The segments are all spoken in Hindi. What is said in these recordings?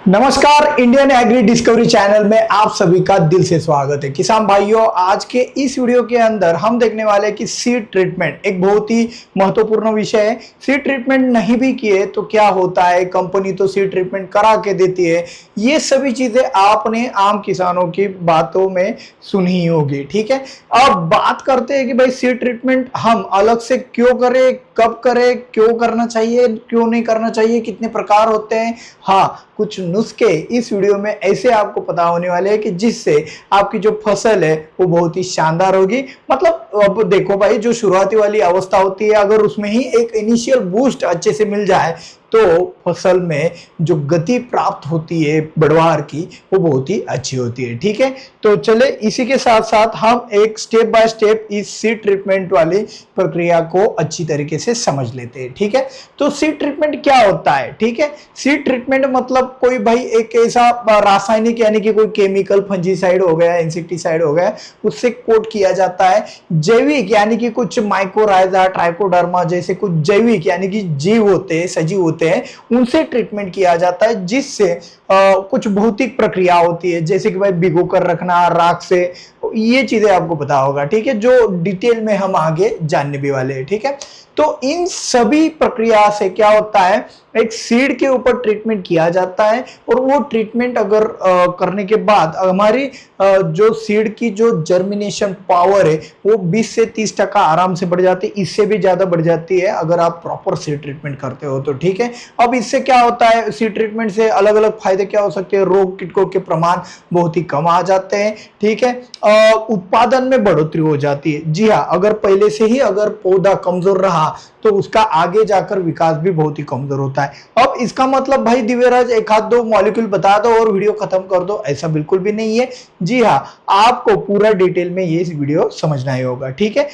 नमस्कार, इंडियन एग्री डिस्कवरी चैनल में आप सभी का दिल से स्वागत है। किसान भाइयों, आज के इस वीडियो के अंदर हम देखने वाले हैं कि सीड ट्रीटमेंट एक बहुत ही महत्वपूर्ण विषय है। सीड ट्रीटमेंट नहीं भी किए तो क्या होता है, कंपनी तो सीड ट्रीटमेंट करा के देती है। ये सभी चीजें आपने आम किसानों की बातों में सुनी होगी। ठीक है, अब बात करते हैं कि भाई सीड ट्रीटमेंट हम अलग से क्यों करें, कब करें, क्यों करना चाहिए, क्यों नहीं करना चाहिए, कितने प्रकार होते हैं। हाँ, कुछ नुस्खे इस वीडियो में ऐसे आपको पता होने वाले हैं कि जिससे आपकी जो फसल है वो बहुत ही शानदार होगी। मतलब अब देखो भाई, जो शुरुआती वाली अवस्था होती है, अगर उसमें ही एक इनिशियल बूस्ट अच्छे से मिल जाए तो फसल में जो गति प्राप्त होती है बढ़वार की, वो बहुत ही अच्छी होती है। ठीक है, तो चले इसी के साथ साथ हम एक स्टेप बाय स्टेप इस सीड ट्रीटमेंट वाली प्रक्रिया को अच्छी तरीके से समझ लेते हैं। ठीक है, तो सीड ट्रीटमेंट क्या होता है। ठीक है, सीड ट्रीटमेंट मतलब कोई भाई एक ऐसा रासायनिक यानी कि कोई केमिकल, फंजीसाइड हो गया, इंसेक्टिसाइड हो गया, उससे कोट किया जाता है। जैविक यानी कि कुछ माइकोराइजा, ट्राइकोडर्मा जैसे कुछ जैविक यानी कि जीव होते हैं, सजीव होते हैं, उनसे ट्रीटमेंट किया जाता है, जिससे कुछ भौतिक प्रक्रिया होती है, जैसे कि भाई भिगो कर रखना राख से, ये चीजें आपको पता होगा। ठीक है, जो डिटेल में हम आगे जानने भी वाले हैं। ठीक है, तो इन सभी प्रक्रिया से क्या होता है, एक सीड के ऊपर ट्रीटमेंट किया जाता है और वो ट्रीटमेंट अगर करने के बाद हमारी जो सीड की जो जर्मिनेशन पावर है वो 20 से 30% आराम से बढ़ जाती है। इससे भी ज्यादा बढ़ जाती है अगर आप प्रॉपर सीड ट्रीटमेंट करते हो तो। ठीक है, अब इससे क्या होता है, सीड ट्रीटमेंट से अलग अलग फायदे क्या हो सकते हैं। रोग कीटकों के प्रमाण बहुत ही कम आ जाते हैं। ठीक है, उत्पादन में बढ़ोतरी हो जाती है। जी हाँ, अगर पहले से ही अगर पौधा कमजोर रहा तो उसका आगे जाकर विकास भी बहुत ही कमजोर होता है। अब इसका मतलब भाई दिव्यराज एक आध दो मॉलिक्यूल बता दो और वीडियो खत्म कर दो, ऐसा बिल्कुल भी नहीं है। जी हाँ, आपको पूरा डिटेल में ये वीडियो समझना ही होगा। ठीक है,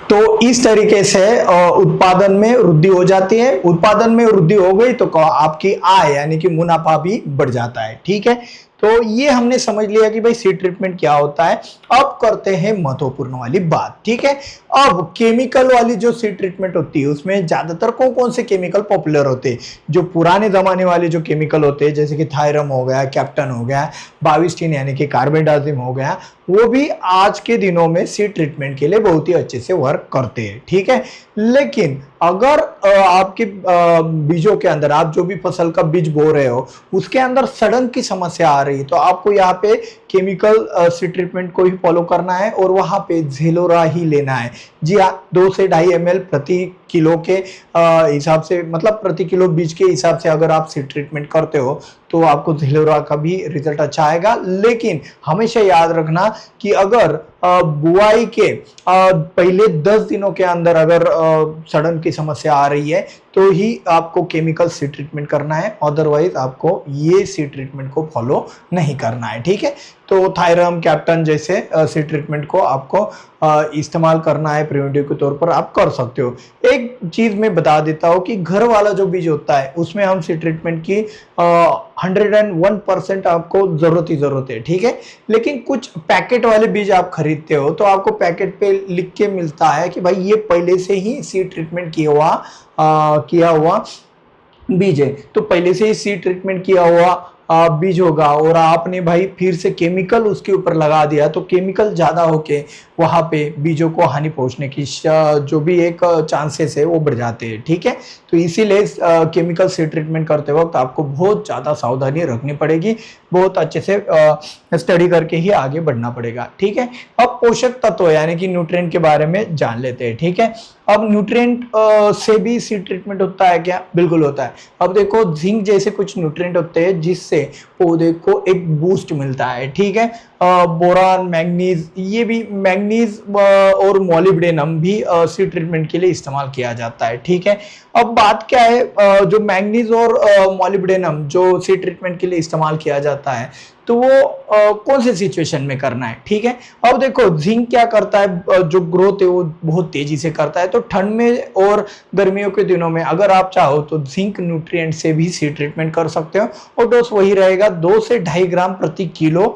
तो इस तरीके से उत्पादन में वृद्धि हो जाती है। उत्पादन में वृद्धि हो गई तो आपकी आय यानी कि मुनाफा भी बढ़ जाता है। ठीक है, तो ये हमने समझ लिया कि भाई सीड ट्रीटमेंट क्या होता है। अब करते हैं महत्वपूर्ण वाली बात। ठीक है, अब केमिकल वाली जो सीड ट्रीटमेंट होती है उसमें ज्यादातर कौन कौन से केमिकल पॉपुलर होते हैं। जो पुराने जमाने वाले जो केमिकल होते हैं, जैसे कि थायरम हो गया, कैप्टन हो गया, बाविस्टिन यानी कि कार्बेंडाजिम हो गया, वो भी आज के दिनों में सीड ट्रीटमेंट के लिए बहुत ही अच्छे से वर्क करते हैं। ठीक है, लेकिन अगर आपके बीजों के अंदर आप जो भी फसल का बीज बो रहे हो उसके अंदर सड़न की समस्या आ रही है तो आपको यहाँ पे केमिकल सीड ट्रीटमेंट को ही फॉलो करना है और वहां पे झेलोरा ही लेना है। जी हाँ, 2 से 2.5 ml प्रति किलो के हिसाब से, मतलब प्रति किलो बीज के हिसाब से अगर आप सीड ट्रीटमेंट करते हो तो आपको झेलोरा का भी रिजल्ट अच्छा आएगा। लेकिन हमेशा याद रखना कि अगर बुआई के पहले 10 दिनों के अंदर अगर सड़न की समस्या आ रही है तो ही आपको केमिकल सीड ट्रीटमेंट करना है, अदरवाइज आपको ये सीड ट्रीटमेंट को फॉलो नहीं करना है। ठीक है, तो थायरम, कैप्टन जैसे सीड ट्रीटमेंट को आपको इस्तेमाल करना है, प्रिवेंटिव के तौर पर आप कर सकते हो। एक चीज मैं बता देता हूँ कि घर वाला जो बीज होता है उसमें हम सीड ट्रीटमेंट की 101% आपको जरूरत ही जरूरत है। ठीक है, लेकिन कुछ पैकेट वाले बीज आप खरीदते हो तो आपको पैकेट पे लिख के मिलता है कि भाई ये पहले से ही सीड ट्रीटमेंट किया हुआ बीज है, तो पहले से ही सीड ट्रीटमेंट किया हुआ बीज होगा और आपने भाई फिर से केमिकल उसके ऊपर लगा दिया तो केमिकल ज्यादा होके वहां पे बीजों को हानि पहुंचने की जो भी एक चांसेस है वो बढ़ जाते हैं। ठीक है, तो इसीलिए केमिकल सीड ट्रीटमेंट करते वक्त आपको बहुत ज्यादा सावधानी रखनी पड़ेगी, बहुत अच्छे से स्टडी करके ही आगे बढ़ना पड़ेगा। ठीक है, अब पोषक तत्व यानी कि न्यूट्रिएंट के बारे में जान लेते हैं। ठीक है, अब न्यूट्रिएंट से भी सीड ट्रीटमेंट होता है क्या? बिल्कुल होता है। अब देखो, जिंक जैसे कुछ न्यूट्रिएंट होते हैं जिससे पौधे को एक बूस्ट मिलता है। ठीक है, बोरान, मैग्नीज, ये भी मैग्नीज और मॉलिब्डेनम भी सीड ट्रीटमेंट के लिए इस्तेमाल किया जाता है। ठीक है, अब बात क्या है, जो मैग्नीज और मॉलिब्डेनम जो सीड ट्रीटमेंट के लिए इस्तेमाल किया जाता है तो वो कौन से सिचुएशन में करना है। ठीक है, अब देखो जिंक क्या करता है, जो ग्रोथ है वो बहुत तेजी से करता है, तो ठंड में और गर्मियों के दिनों में अगर आप चाहो तो जिंक न्यूट्रिएंट से भी सीड ट्रीटमेंट कर सकते हो और डोज वही रहेगा, 2 से 2.5 ग्राम प्रति किलो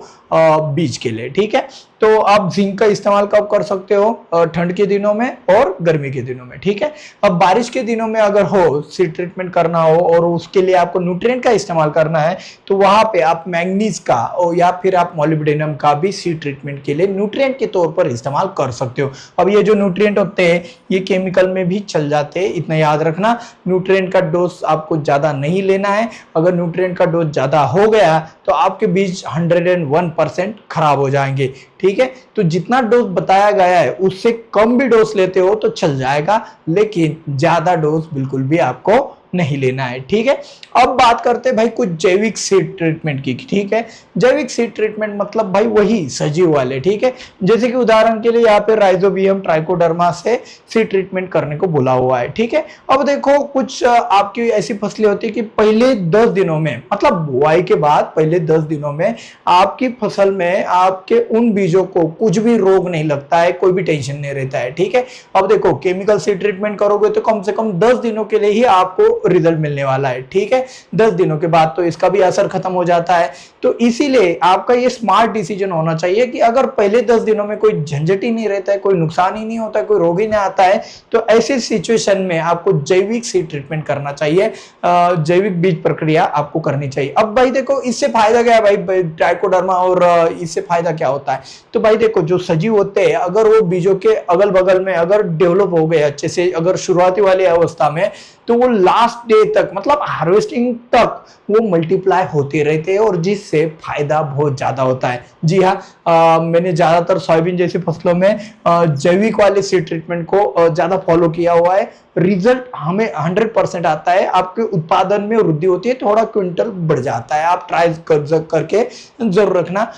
बीज के लिए, ठीक है। तो आप जिंक का इस्तेमाल कब कर सकते हो? ठंड के दिनों में और गर्मी के दिनों में, ठीक है। अब बारिश के दिनों में अगर हो सीड ट्रीटमेंट करना हो और उसके लिए आपको न्यूट्रिएंट का इस्तेमाल करना है, तो वहां पे आप मैंगनीज का और या फिर आप मॉलिब्डेनम का भी सीड ट्रीटमेंट के लिए न्यूट्रिएंट के तौर पर इस्तेमाल कर सकते हो। अब ये जो न्यूट्रिएंट होते हैं ये केमिकल में भी चल जाते हैं, इतना याद रखना। न्यूट्रिएंट का डोज आपको ज्यादा नहीं लेना है। अगर न्यूट्रिएंट का डोज ज्यादा हो गया तो आपके बीज 101% खराब हो जाएंगे, ठीक है। तो जितना डोज बताया गया है उससे कम भी डोज लेते हो तो चल जाएगा, लेकिन ज्यादा डोज बिल्कुल भी आपको नहीं लेना है, ठीक है। अब बात करते हैं भाई कुछ जैविक सीड ट्रीटमेंट की, ठीक है। जैविक सीड ट्रीटमेंट मतलब भाई वही सजीव वाले, ठीक है। जैसे कि उदाहरण के लिए यहाँ पे राइजोबियम ट्राइकोडर्मा से सीड ट्रीटमेंट करने को बोला हुआ है, ठीक है। अब देखो कुछ आपकी ऐसी फसलें होती है कि पहले 10 दिनों में, मतलब बुआई के बाद पहले 10 दिनों में आपकी फसल में आपके उन बीजों को कुछ भी रोग नहीं लगता है, कोई भी टेंशन नहीं रहता है, ठीक है। अब देखो केमिकल सीड ट्रीटमेंट करोगे तो कम से कम 10 दिनों के लिए ही आपको रिजल्ट मिलने वाला है, ठीक है। 10 दिनों के बाद तो इसका भी असर खत्म हो जाता है। तो इसीलिए आपका ये स्मार्ट डिसीजन होना चाहिए कि अगर पहले 10 दिनों में कोई झंझट ही नहीं रहता है, कोई नुकसान ही नहीं होता है, कोई रोग ही नहीं आता है, तो ऐसी सिचुएशन में आपको जैविक सीड ट्रीटमेंट करना चाहिए, जैविक बीज प्रक्रिया आपको करनी चाहिए। अब भाई देखो इससे फायदा क्या है भाई ट्राइकोडर्मा, और इससे फायदा क्या होता है? तो भाई देखो जो सजीव होते हैं अगर वो बीजों के अगल बगल में अगर डेवलप हो गए अच्छे से, अगर शुरुआती वाली अवस्था में, तो वो लास्ट डे तक मतलब हार्वेस्टिंग तक वो मल्टीप्लाई होते रहते हैं और जिससे फायदा बहुत ज्यादा होता है। जी हाँ, मैंने ज्यादातर सोयाबीन जैसी फसलों में जैविक वाले सीड ट्रीटमेंट को ज्यादा फॉलो किया हुआ है। रिजल्ट हमें 100% आता है, आपके उत्पादन में वृद्धि होती है, थोड़ा क्विंटल बढ़ जाता है। आप ट्राई करके जरूर रखना,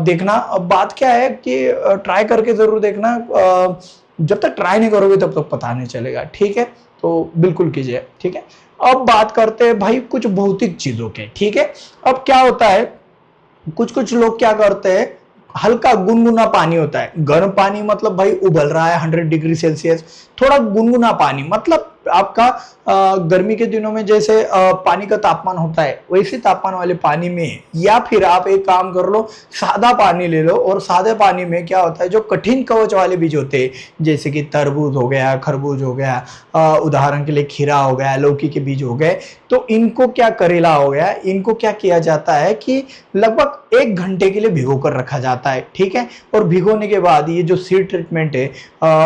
देखना। अब बात क्या है कि ट्राई करके जरूर देखना, जब तक ट्राई नहीं करोगे तब तक पता नहीं चलेगा, ठीक है। तो बिल्कुल कीजिए, ठीक है। अब बात करते हैं भाई कुछ भौतिक चीजों के, ठीक है। अब क्या होता है, कुछ कुछ लोग क्या करते हैं, हल्का गुनगुना पानी होता है, गर्म पानी मतलब भाई उबल रहा है 100 डिग्री सेल्सियस, थोड़ा गुनगुना पानी मतलब आपका गर्मी के दिनों में जैसे पानी का तापमान होता है वैसे तापमान वाले पानी में, या फिर आप एक काम कर लो सादा पानी ले लो, और सादे पानी में क्या होता है जो कठिन कवच वाले बीज होते हैं जैसे कि तरबूज हो गया, खरबूज हो गया, उदाहरण के लिए खीरा हो गया, लौकी के बीज हो गए, तो इनको क्या, करेला हो गया, इनको क्या किया जाता है कि लगभग 1 घंटे के लिए भिगो कर रखा जाता है, ठीक है। और भिगोने के बाद ये जो सीड ट्रीटमेंट है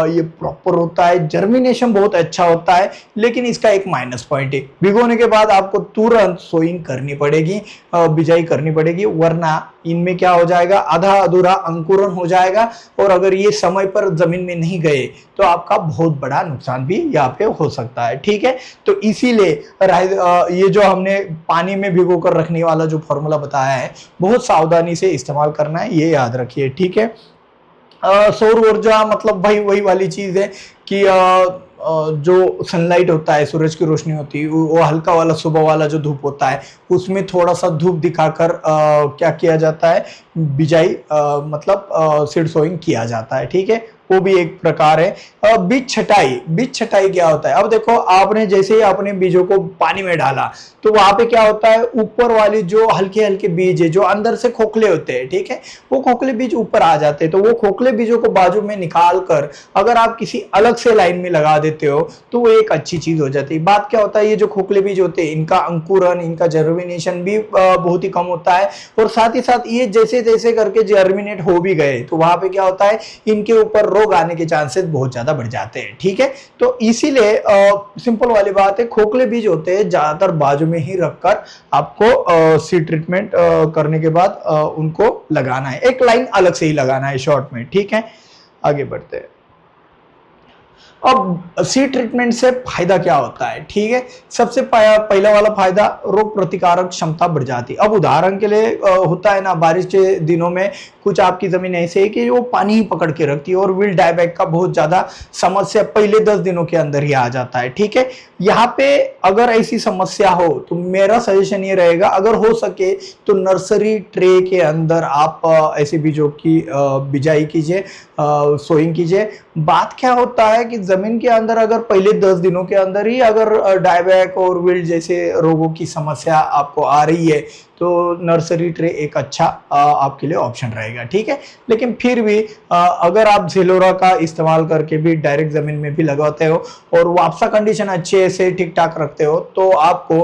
ये प्रॉपर होता है, जर्मिनेशन बहुत अच्छा होता है, लेकिन इसका एक माइनस पॉइंट है, भिगोने के बाद आपको तुरंत सोइंग करनी पड़ेगी, बिजाई करनी पड़ेगी, वरना इनमें क्या हो जाएगा, आधा अधूरा अंकुरन हो जाएगा, और अगर ये समय पर जमीन में नहीं गए तो आपका बहुत बड़ा नुकसान भी यहाँ पे हो सकता है, ठीक है। तो इसीलिए ये जो हमने पानी में भिगो कर रखने वाला जो फॉर्मूला बताया है बहुत सावधानी से इस्तेमाल करना है, ये याद रखिए, ठीक है। सौर ऊर्जा मतलब भाई वही वाली चीज है कि जो सनलाइट होता है, सूरज की रोशनी होती है, वो हल्का वाला सुबह वाला जो धूप होता है उसमें थोड़ा सा धूप दिखाकर क्या किया जाता है, बिजाई मतलब सीड सोइंग किया जाता है, ठीक है। वो भी एक प्रकार है। बीज छटाई, बीज छटाई क्या होता है? अब देखो आपने जैसे ही अपने बीजों को पानी में डाला तो वहां पे क्या होता है, ऊपर वाली जो हल्के हल्के बीज है जो अंदर से खोखले होते हैं, ठीक है, वो खोखले बीज ऊपर आ जाते हैं, तो वो खोखले बीजों को बाजू में निकाल कर अगर आप किसी अलग से लाइन में लगा देते हो तो वो एक अच्छी चीज हो जाती है। बात क्या होता है, ये जो खोखले बीज होते हैं इनका अंकुरन, इनका जर्मिनेशन भी बहुत ही कम होता है, और साथ ही साथ ये जैसे जैसे करके जर्मिनेट हो भी गए तो वहां पे क्या होता है, इनके ऊपर रोग आने के चांसेस बहुत ज्यादा बढ़ जाते हैं, ठीक है। तो इसीलिए सिंपल वाली बात है, खोखले बीज होते हैं ज्यादातर बाजू में ही रखकर आपको सीड ट्रीटमेंट करने के बाद उनको लगाना है, एक लाइन अलग से ही लगाना है शॉर्ट में, ठीक है। आगे बढ़ते हैं। अब सीड ट्रीटमेंट से फायदा क्या होता है, ठीक है। सबसे पहला वाला फायदा, रोग प्रतिकारक क्षमता बढ़ जाती है। अब उदाहरण के लिए होता है ना, बारिश के दिनों में कुछ आपकी जमीन ऐसे है कि वो पानी ही पकड़ के रखती है और विल्ट डायबैक का बहुत ज्यादा समस्या पहले 10 दिनों के अंदर ही आ जाता है, ठीक है। यहाँ पे अगर ऐसी समस्या हो तो मेरा सजेशन ये रहेगा, अगर हो सके तो नर्सरी ट्रे के अंदर आप ऐसे बीजों की बिजाई कीजिए, सोइंग कीजिए। बात क्या होता है कि जमीन के अंदर अगर पहले 10 दिनों के अंदर ही अगर डायबैक और विल्ट जैसे रोगों की समस्या आपको आ रही है तो नर्सरी ट्रे एक अच्छा आपके लिए ऑप्शन रहेगा, ठीक है। लेकिन फिर भी अगर आप जेलोरा का इस्तेमाल करके भी डायरेक्ट जमीन में भी लगाते हो और वापसा कंडीशन अच्छे से ठीक ठाक रखते हो तो आपको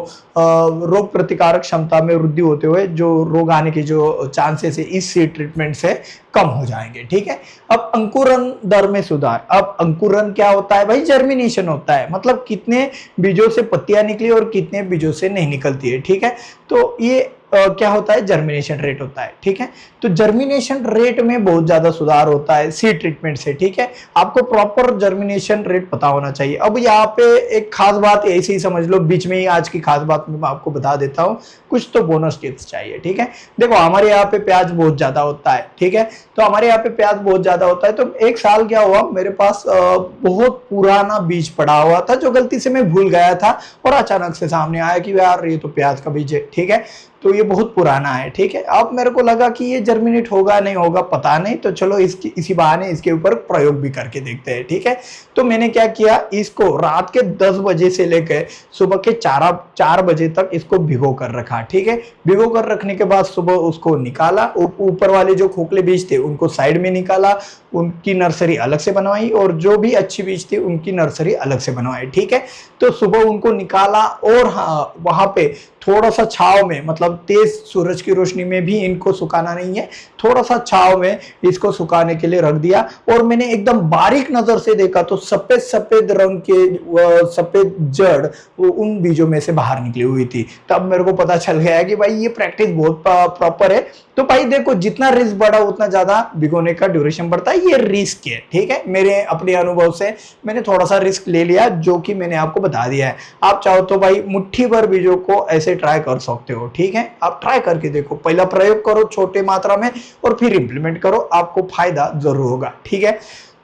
रोग प्रतिकारक क्षमता में वृद्धि होते हुए जो रोग आने के जो चांसेस है इस सीड ट्रीटमेंट से कम हो जाएंगे, ठीक है। अब अंकुरन दर में सुधार। अब अंकुरन क्या होता है भाई? जर्मिनेशन होता है, मतलब कितने बीजों से पत्तियां निकली और कितने बीजों से नहीं निकलती है, ठीक है। तो ये क्या होता है? जर्मिनेशन रेट होता है, ठीक है। तो जर्मिनेशन रेट में बहुत ज्यादा सुधार होता है सीड ट्रीटमेंट से, ठीक है। आपको प्रॉपर जर्मिनेशन रेट पता होना चाहिए। अब यहाँ पे एक खास बात ऐसे ही समझ लो, बीच में ही आज की खास बात मैं आपको बता देता हूँ, कुछ तो बोनस टिप्स चाहिए, ठीक है। देखो हमारे यहाँ पे प्याज बहुत ज्यादा होता है, ठीक है। तो हमारे यहाँ पे प्याज बहुत ज्यादा होता है। तो एक साल क्या हुआ, मेरे पास बहुत पुराना बीज पड़ा हुआ था जो गलती से मैं भूल गया था और अचानक से सामने आया कि यार ये तो प्याज का बीज है, ठीक है। तो ये बहुत पुराना है, ठीक है। अब मेरे को लगा कि ये जर्मिनेट होगा नहीं होगा पता नहीं, तो चलो इसी बहाने इसके ऊपर प्रयोग भी करके देखते हैं, ठीक है। तो मैंने क्या किया, इसको रात के 10 बजे से लेकर सुबह के 4 बजे तक इसको भिगो कर रखा, ठीक है। भिगो कर रखने के बाद सुबह उसको निकाला, ऊपर वाले जो खोखले बीज थे उनको साइड में निकाला, उनकी नर्सरी अलग से बनवाई और जो भी अच्छी बीज थी उनकी नर्सरी अलग से बनवाई, ठीक है। तो सुबह उनको निकाला और हाँ वहां पे थोड़ा सा छाव में, मतलब तेज सूरज की रोशनी में भी इनको सुखाना नहीं है, थोड़ा सा छाव में इसको सुखाने के लिए रख दिया। और मैंने एकदम बारीक नजर से देखा तो सफेद सफेद रंग के सफेद जड़ उन बीजों में से बाहर निकली हुई थी। तब मेरे को पता चल गया कि भाई ये प्रैक्टिस बहुत प्रॉपर है। तो भाई देखो जितना रिस्क बढ़ा उतना ज्यादा भिगोने का ड्यूरेशन बढ़ता है, ये रिस्क है, ठीक है। मेरे अपने अनुभव से मैंने थोड़ा सा रिस्क ले लिया जो कि मैंने आपको बता दिया है। आप चाहो तो भाई मुट्ठी भर बीजों को ऐसे ट्राई कर सकते हो, ठीक है। आप ट्राई करके देखो, पहला प्रयोग करो छोटे मात्रा में और फिर इंप्लीमेंट करो, आपको फायदा जरूर होगा, ठीक है।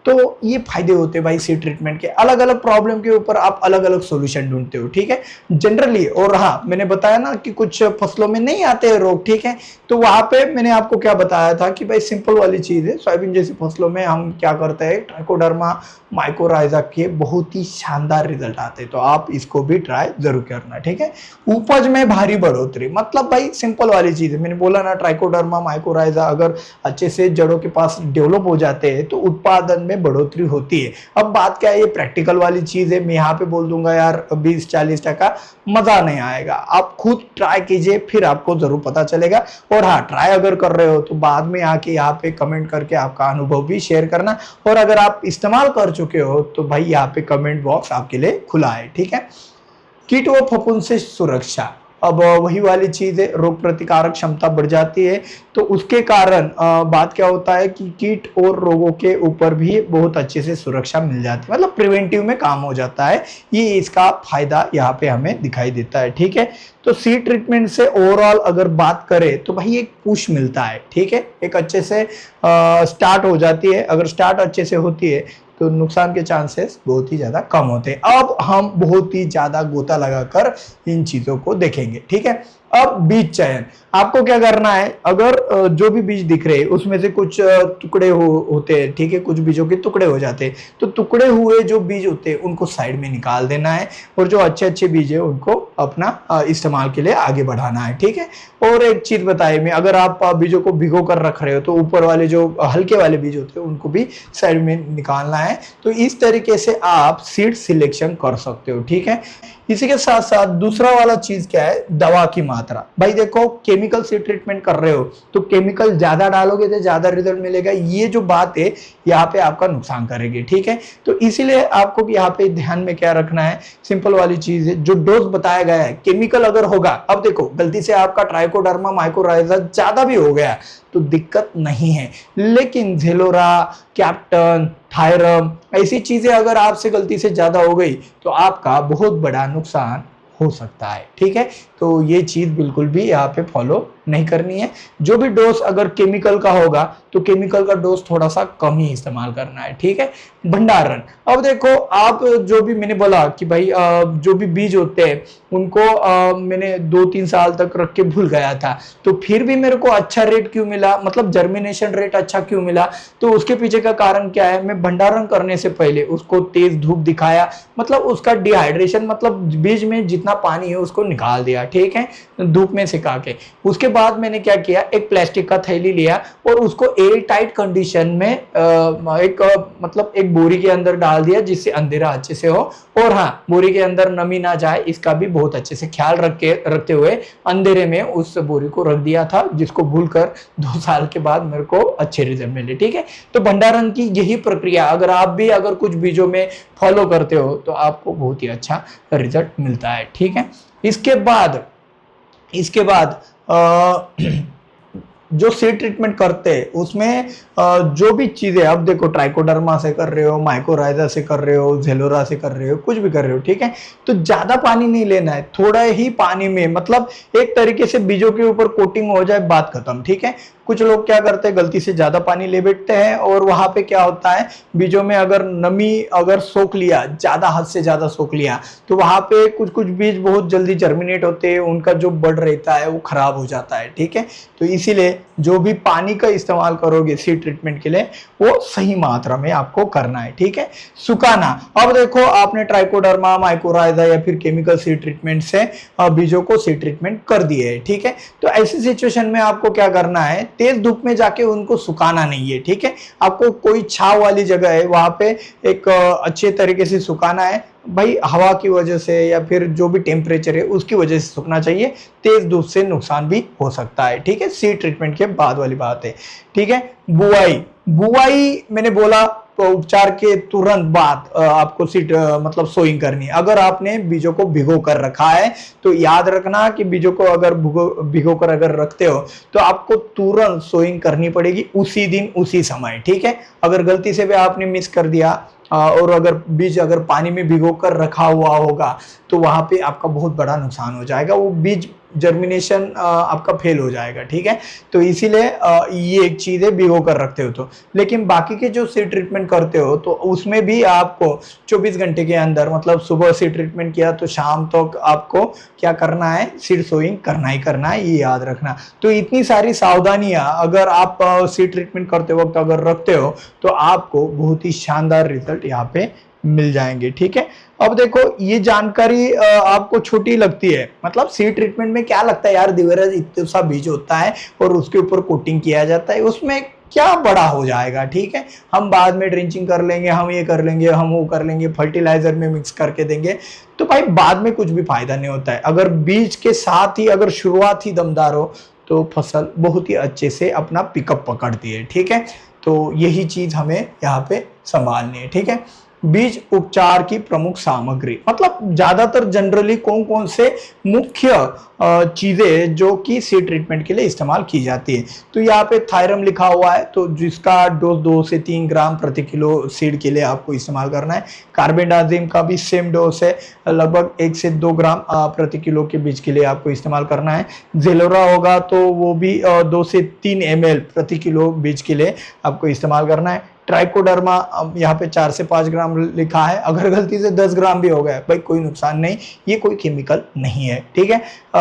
तो ये फायदे होते हैं भाई सीड ट्रीटमेंट के। अलग अलग प्रॉब्लम के ऊपर आप अलग अलग सॉल्यूशन ढूंढते हो, ठीक है, जनरली। और हाँ मैंने बताया ना कि कुछ फसलों में नहीं आते हैं रोग, ठीक है। तो वहां पे मैंने आपको क्या बताया था कि भाई सिंपल वाली चीज है, सोयाबीन जैसी फसलों में हम क्या करते हैं, ट्राइकोडर्मा माइकोराइजा के बहुत ही शानदार रिजल्ट आते हैं। तो आप इसको भी ट्राई जरूर करना, ठीक है। उपज में भारी बढ़ोतरी, मतलब भाई सिंपल वाली चीज है, मैंने बोला ना ट्राइकोडर्मा माइकोराइजा अगर अच्छे से जड़ों के पास डेवलप हो जाते हैं तो उत्पादन में बढ़ोतरी होती है। अब बात क्या है, ये प्रैक्टिकल वाली चीज है, मैं यहाँ पे बोल दूंगा यार 20-40% मजा नहीं आएगा। आप खुद ट्राई कीजिए फिर आपको जरूर पता चलेगा। और हाँ ट्राई अगर कर रहे हो तो बाद में आके यहाँ पे कमेंट करके आपका अनुभव भी शेयर करना। और अगर आप इस्तेमाल कर चुके हो तो भाई यहाँ पे कमेंट बॉक्स आपके लिए खुला है, ठीक है। कीट व फफूंद से सुरक्षा, अब वही वाली चीज है, रोग प्रतिकारक क्षमता बढ़ जाती है तो उसके कारण बात क्या होता है कि कीट और रोगों के ऊपर भी बहुत अच्छे से सुरक्षा मिल जाती है, मतलब प्रिवेंटिव में काम हो जाता है। ये इसका फायदा यहाँ पे हमें दिखाई देता है, ठीक है। तो सीड ट्रीटमेंट से ओवरऑल अगर बात करें तो भाई एक पुश मिलता है, ठीक है, एक अच्छे से स्टार्ट हो जाती है। अगर स्टार्ट अच्छे से होती है तो नुकसान के चांसेस बहुत ही ज्यादा कम होते हैं। अब हम बहुत ही ज्यादा गोता लगाकर इन चीजों को देखेंगे, ठीक है। अब बीज चयन, आपको क्या करना है, अगर जो भी बीज दिख रहे हैं उसमें से कुछ टुकड़े होते हैं, ठीक है, कुछ बीजों के टुकड़े हो जाते हैं, तो टुकड़े हुए जो बीज होते हैं उनको साइड में निकाल देना है और जो अच्छे अच्छे बीज है उनको अपना इस्तेमाल के लिए आगे बढ़ाना है, ठीक है। और एक चीज बताइए मैं, अगर आप बीजों को भिगो कर रख रहे हो तो ऊपर वाले जो हल्के वाले बीज होते हैं उनको भी साइड में निकालना है। तो इस तरीके से आप सीड सिलेक्शन कर सकते हो, ठीक है। इसी के साथ साथ दूसरा वाला चीज क्या है, दवा की मात्रा। भाई देखो केमिकल से ट्रीटमेंट कर रहे हो तो केमिकल ज्यादा डालोगे तो ज्यादा रिजल्ट मिलेगा, ये जो बात है यहाँ पे आपका नुकसान करेगी, ठीक है। तो इसीलिए आपको भी यहाँ पे ध्यान में क्या रखना है, सिंपल वाली चीज है, जो डोज बताया गया है केमिकल अगर होगा, अब देखो गलती से आपका ट्राइकोडर्मा माइकोराइजा ज्यादा भी हो गया तो दिक्कत नहीं है, लेकिन झेलोरा, कैप्टन, थायरम ऐसी चीजें अगर आपसे गलती से ज्यादा हो गई तो आपका बहुत बड़ा नुकसान हो सकता है, ठीक है। तो ये चीज बिल्कुल भी यहाँ पे फॉलो नहीं करनी है। जो भी डोज अगर केमिकल का होगा तो केमिकल का डोज थोड़ा सा कम ही इस्तेमाल करना है, ठीक है। भंडारण, अब देखो आप जो भी मैंने बोला कि भाई जो भी बीज होते हैं उनको मैंने 2-3 साल तक रख के भूल गया था, तो फिर भी मेरे को अच्छा रेट क्यों मिला, मतलब जर्मिनेशन रेट अच्छा क्यों मिला, तो उसके पीछे का कारण क्या है, मैं भंडारण करने से पहले उसको तेज धूप दिखाया, मतलब उसका डिहाइड्रेशन, मतलब बीज में जितना पानी है उसको निकाल दिया, ठीक है, धूप में सिका के। उसके बाद मैंने क्या किया, एक प्लास्टिक का थैली लिया और उसको एयर टाइट कंडीशन में मतलब एक बोरी के अंदर डाल दिया जिससे अंधेरा अच्छे से हो, और हाँ बोरी के अंदर नमी ना जाए इसका भी बहुत अच्छे से ख्याल रखते हुए अंधेरे में उस बोरी को रख दिया था, जिसको भूलकर 2 साल के बाद मेरे को अच्छे रिजल्ट मिले, ठीक है। तो भंडारण की यही प्रक्रिया अगर आप भी अगर कुछ बीजों में फॉलो करते हो तो आपको बहुत ही अच्छा रिजल्ट मिलता है, ठीक है। इसके बाद जो सीड ट्रीटमेंट करते हैं उसमें जो भी चीजें, अब देखो ट्राइकोडर्मा से कर रहे हो, माइकोराइजा से कर रहे हो, जेलोरा से कर रहे हो, कुछ भी कर रहे हो, ठीक है, तो ज्यादा पानी नहीं लेना है, थोड़ा ही पानी में, मतलब एक तरीके से बीजों के ऊपर कोटिंग हो जाए, बात खत्म, ठीक है। कुछ लोग क्या करते हैं, गलती से ज्यादा पानी ले बैठते हैं और वहां पे क्या होता है, बीजों में अगर नमी अगर सोख लिया, ज्यादा हद से ज्यादा सोख लिया, तो वहां पे कुछ कुछ बीज बहुत जल्दी जर्मिनेट होते हैं, उनका जो बड़ रहता है वो खराब हो जाता है, ठीक है। तो इसीलिए जो भी पानी का इस्तेमाल करोगे सीड ट्रीटमेंट के लिए वो सही मात्रा में आपको करना है, ठीक है। सुखाना, अब देखो आपने ट्राइकोडर्मा, माइकोराइजा या फिर केमिकल सीड ट्रीटमेंट से बीजों को सीड ट्रीटमेंट कर दिए है, ठीक है। तो ऐसी सिचुएशन में आपको क्या करना है, तेज धूप में जाके उनको सुखाना नहीं है, ठीक है। आपको कोई छाव वाली जगह है वहां पे एक अच्छे तरीके से सुखाना है, भाई हवा की वजह से या फिर जो भी टेम्परेचर है उसकी वजह से सूखना चाहिए, तेज धूप से नुकसान भी हो सकता है, ठीक है। सीड ट्रीटमेंट के बाद वाली बात है, ठीक है। बुआई मैंने बोला तो उपचार के तुरंत बाद आपको सीड मतलब सोइंग करनी है। अगर आपने बीजों को भिगो कर रखा है तो याद रखना कि बीजों को अगर भिगो कर अगर रखते हो तो आपको तुरंत सोइंग करनी पड़ेगी, उसी दिन उसी समय, ठीक है। अगर गलती से भी आपने मिस कर दिया और अगर बीज अगर पानी में भिगो कर रखा हुआ होगा तो वहां पे आपका बहुत बड़ा नुकसान हो जाएगा, वो बीज जर्मिनेशन आपका फेल हो जाएगा, ठीक है। तो इसीलिए ये एक चीज है, भिगो कर रखते हो तो। लेकिन बाकी के जो सीड ट्रीटमेंट करते हो तो उसमें भी आपको 24 घंटे के अंदर, मतलब सुबह सीड ट्रीटमेंट किया तो शाम तक आपको क्या करना है, सीड सोइंग करना ही करना है, ये याद रखना। तो इतनी सारी सावधानियां अगर आप सीड ट्रीटमेंट करते वक्त अगर रखते हो तो आपको बहुत ही शानदार रिजल्ट यहाँ पे मिल जाएंगे, ठीक है। अब देखो ये जानकारी आपको छोटी लगती है, मतलब सीड ट्रीटमेंट में क्या लगता है यार, दिवराज इतना सा बीज होता है और उसके ऊपर कोटिंग किया जाता है, उसमें क्या बड़ा हो जाएगा, ठीक है, हम बाद में ड्रिंचिंग कर लेंगे, हम ये कर लेंगे, हम वो कर लेंगे, फर्टिलाइजर में मिक्स करके देंगे, तो भाई बाद में कुछ भी फायदा नहीं होता है। अगर बीज के साथ ही अगर शुरुआत ही दमदार हो तो फसल बहुत ही अच्छे से अपना पिकअप पकड़ती है, ठीक है। तो यही चीज हमें यहाँ पे संभालनी है, ठीक है। बीज उपचार की प्रमुख सामग्री, मतलब ज्यादातर जनरली कौन कौन से मुख्य चीजें जो कि सीड ट्रीटमेंट के लिए इस्तेमाल की जाती है, तो यहाँ पे थायरम लिखा हुआ है, तो जिसका डोज 2 से 3 ग्राम प्रति किलो सीड के लिए आपको इस्तेमाल करना है। कार्बेंडाजिम का भी सेम डोज है, लगभग 1 से 2 ग्राम प्रति किलो के बीज के लिए आपको इस्तेमाल करना है। जेलोरा होगा तो वो भी 2 से 3 ml प्रति किलो बीज के लिए आपको इस्तेमाल करना है। ट्राइकोडर्मा यहाँ पे 4 से 5 ग्राम लिखा है, अगर गलती से 10 ग्राम भी हो गया भाई कोई नुकसान नहीं, ये कोई केमिकल नहीं है, ठीक है।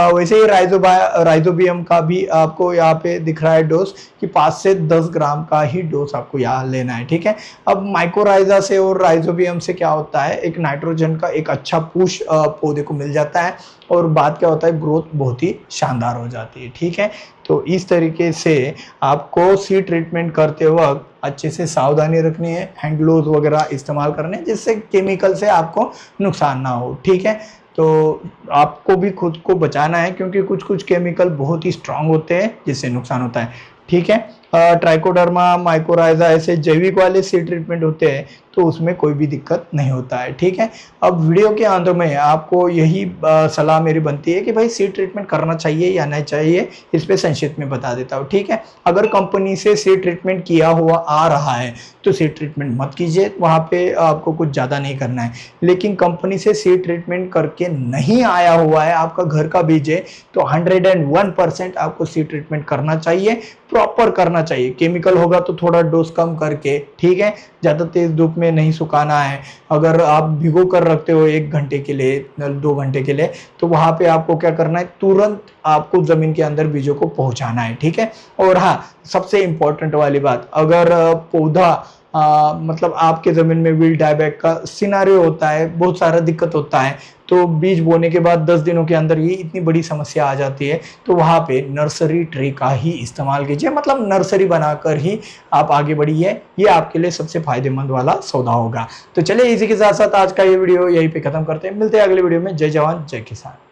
वैसे ही राइजोबियम का भी आपको यहाँ पे दिख रहा है डोज कि 5 से 10 ग्राम का ही डोज आपको यहाँ लेना है, ठीक है। अब माइकोराइजा से और राइजोबियम से क्या होता है, एक नाइट्रोजन का एक अच्छा पुश पौधे को मिल जाता है और बाद क्या होता है, ग्रोथ बहुत ही शानदार हो जाती है, ठीक है। तो इस तरीके से आपको सीड ट्रीटमेंट करते वक्त अच्छे से सावधानी रखनी है, हैंड ग्लोव्स वगैरह इस्तेमाल करने जिससे केमिकल से आपको नुकसान ना हो, ठीक है। तो आपको भी खुद को बचाना है क्योंकि कुछ कुछ केमिकल बहुत ही स्ट्रांग होते हैं जिससे नुकसान होता है, ठीक है। ट्राइकोडर्मा, माइकोराइजा ऐसे जैविक वाले सीड ट्रीटमेंट होते हैं तो उसमें कोई भी दिक्कत नहीं होता है। ठीक है, अब वीडियो के अंत में आपको यही सलाह मेरी बनती है कि भाई सीड ट्रीटमेंट करना चाहिए या नहीं चाहिए, इस पे संक्षिप्त में बता देता हूँ। ठीक है, अगर कंपनी से सीड ट्रीटमेंट किया हुआ आ रहा है तो सीड ट्रीटमेंट मत कीजिए, वहाँ पे आपको कुछ ज़्यादा नहीं करना है। लेकिन कंपनी से सीड ट्रीटमेंट करके नहीं आया हुआ है, आपका घर का बीज है, तो 101% आपको सीड ट्रीटमेंट करना चाहिए, प्रॉपर करना चाहिए। केमिकल होगा तो थोड़ा डोज कम करके, ठीक है, ज़्यादा तेज धूप में नहीं सुखाना है। अगर आप भिगो कर रखते हो 1 घंटे के लिए, 2 घंटे के लिए, तो वहाँ पे आपको क्या करना है, तुरंत आपको ज़मीन के अंदर बीजों को पहुँचाना है। ठीक है, और हाँ, सबसे इम्पोर्टेंट वाली बात, अगर पौधा मतलब आपके ज़मीन में व्हील डायबैक का सिनारियो होता है, बहुत सारा दिक्कत होता है, तो बीज बोने के बाद 10 दिनों के अंदर ये इतनी बड़ी समस्या आ जाती है, तो वहाँ पे नर्सरी ट्रे का ही इस्तेमाल कीजिए, मतलब नर्सरी बनाकर ही आप आगे बढ़िए, ये आपके लिए सबसे फायदेमंद वाला सौदा होगा। तो चलिए इसी के साथ साथ आज का ये वीडियो यहीं पे खत्म करते हैं, मिलते हैं अगले वीडियो में। जय जवान जय किसान।